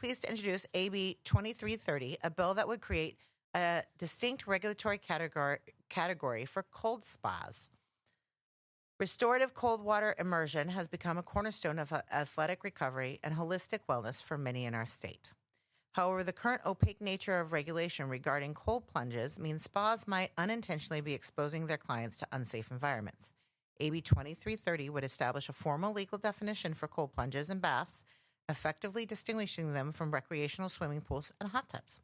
pleased to introduce AB 2330, a bill that would create a distinct regulatory category for cold spas. Restorative cold water immersion has become a cornerstone of athletic recovery and holistic wellness for many in our state. However, the current opaque nature of regulation regarding cold plunges means spas might unintentionally be exposing their clients to unsafe environments. AB 2330 would establish a formal legal definition for cold plunges and baths, effectively distinguishing them from recreational swimming pools and hot tubs.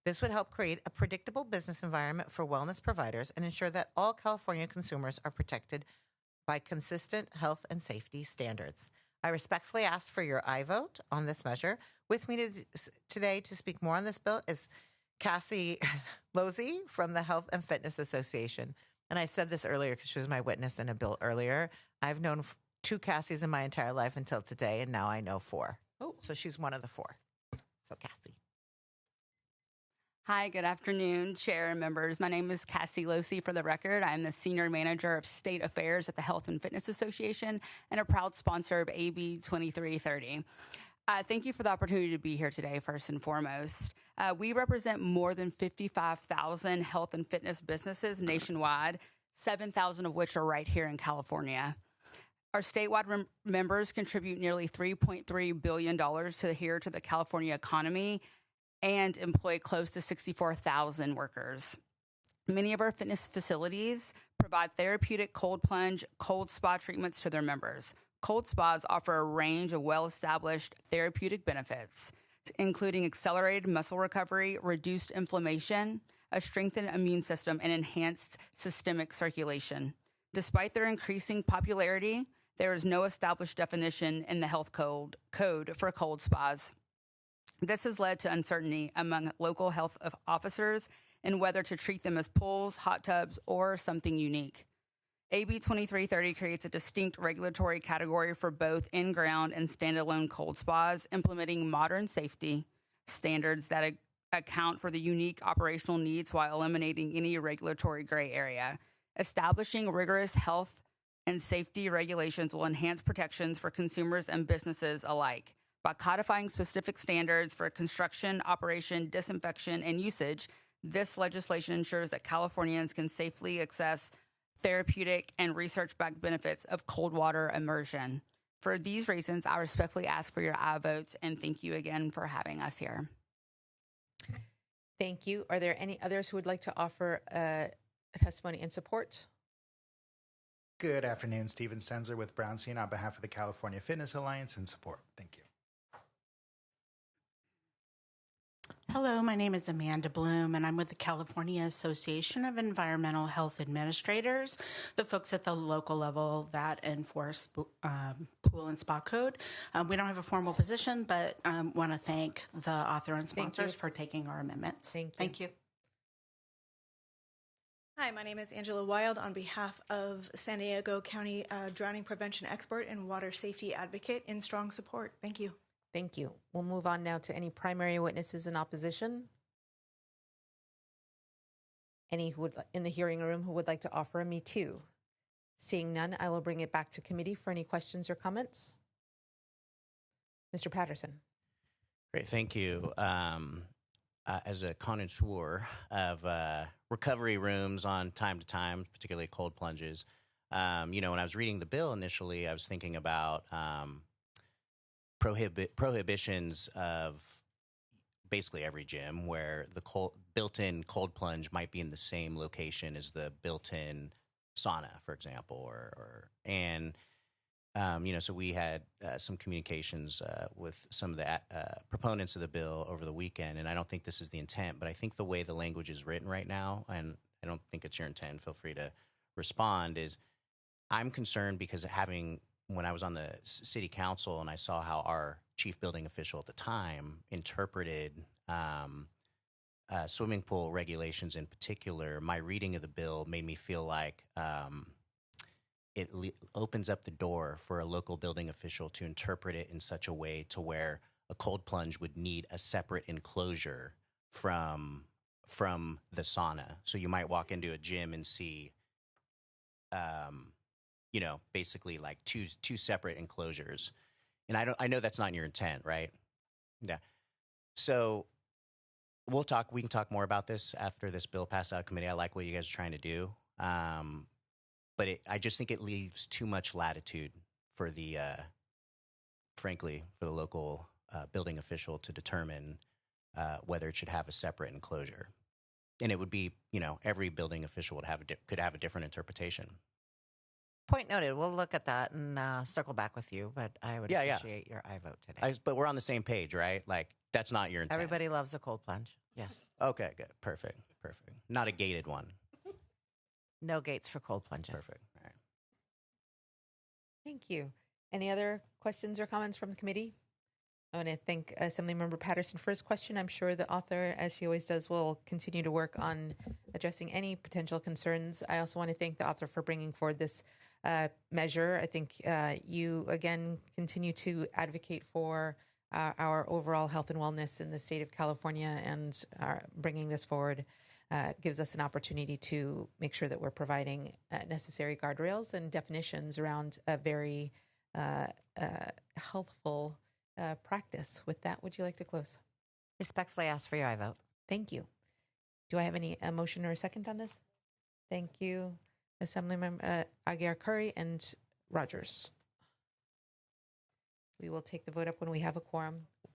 This would help create a predictable business environment for wellness providers and ensure that all California consumers are protected by consistent health and safety standards. I respectfully ask for your aye vote on this measure. With me today to speak more on this bill is Cassie Losey from the Health and Fitness Association. And I said this earlier because she was my witness in a bill earlier. I've known 2 Cassies in my entire life until today, and now I know 4. Oh, so she's one of the 4. So Cassie. Hi, good afternoon, Chair and members. My name is Cassie Losey, for the record. I'm the Senior Manager of State Affairs at the Health and Fitness Association and a proud sponsor of AB 2330. Thank you for the opportunity to be here today, first and foremost. We represent more than 55,000 health and fitness businesses nationwide, 7,000 of which are right here in California. Our statewide members contribute nearly $3.3 billion to the California economy and employ close to 64,000 workers. Many of our fitness facilities provide therapeutic cold plunge, cold spa treatments to their members. Cold spas offer a range of well-established therapeutic benefits, including accelerated muscle recovery, reduced inflammation, a strengthened immune system, and enhanced systemic circulation. Despite their increasing popularity, there is no established definition in the health code for cold spas. This has led to uncertainty among local health officers in whether to treat them as pools, hot tubs, or something unique. AB 2330 creates a distinct regulatory category for both in-ground and standalone cold spas, implementing modern safety standards that account for the unique operational needs while eliminating any regulatory gray area. Establishing rigorous health and safety regulations will enhance protections for consumers and businesses alike. By codifying specific standards for construction, operation, disinfection, and usage, this legislation ensures that Californians can safely access therapeutic and research-backed benefits of cold water immersion. For these reasons, I respectfully ask for your aye votes, and thank you again for having us here. Thank you. Are there any others who would like to offer a testimony in support? Good afternoon, Stephen Stenzer with Brownstein on behalf of the California Fitness Alliance in support. Thank you. Hello, my name is Amanda Bloom, and I'm with the California Association of Environmental Health Administrators, the folks at the local level that enforce pool and spa code. We don't have a formal position, but want to thank the author and sponsors for taking our amendments. Thank you. Hi, my name is Angela Wild on behalf of San Diego County Drowning Prevention Expert and Water Safety Advocate in strong support. Thank you. Thank you. We'll move on now to any primary witnesses in opposition. Any who would, in the hearing room, who would like to offer a me too? Seeing none, I will bring it back to committee for any questions or comments. Mr. Patterson. Great, thank you. As a connoisseur of recovery rooms on time to time, particularly cold plunges, when I was reading the bill initially, I was thinking about prohibitions of basically every gym where the built-in cold plunge might be in the same location as the built-in sauna, for example, so we had some communications with some of the proponents of the bill over the weekend, and I don't think this is the intent, but I think the way the language is written right now, and I don't think it's your intent, feel free to respond, is I'm concerned because when I was on the city council and I saw how our chief building official at the time interpreted swimming pool regulations in particular, my reading of the bill made me feel like it opens up the door for a local building official to interpret it in such a way to where a cold plunge would need a separate enclosure from the sauna. So you might walk into a gym and see basically like two separate enclosures. And I know that's not your intent, right? Yeah. So we can talk more about this after this bill passes out of committee. I like what you guys are trying to do. But I just think it leaves too much latitude for the, frankly, for the local building official to determine whether it should have a separate enclosure. And it would be, every building official could have a different interpretation. Point noted. We'll look at that and circle back with you, but I would appreciate your I vote today. But we're on the same page, right? Like, that's not your intent. Everybody loves a cold plunge. Yes. Okay, good. Perfect. Not a gated one. No gates for cold plunges. Perfect. All right. Thank you. Any other questions or comments from the committee? I want to thank Assemblymember Patterson for his question. I'm sure the author, as she always does, will continue to work on addressing any potential concerns. I also want to thank the author for bringing forward this measure. I think you, again, continue to advocate for our overall health and wellness in the state of California, and bringing this forward gives us an opportunity to make sure that we're providing necessary guardrails and definitions around a very healthful practice. With that, would you like to close? Respectfully ask for your I vote. Thank you. Do I have any motion or a second on this? Thank you, Assemblymember Aguiar Curry and Rogers. We will take the vote up when we have a quorum.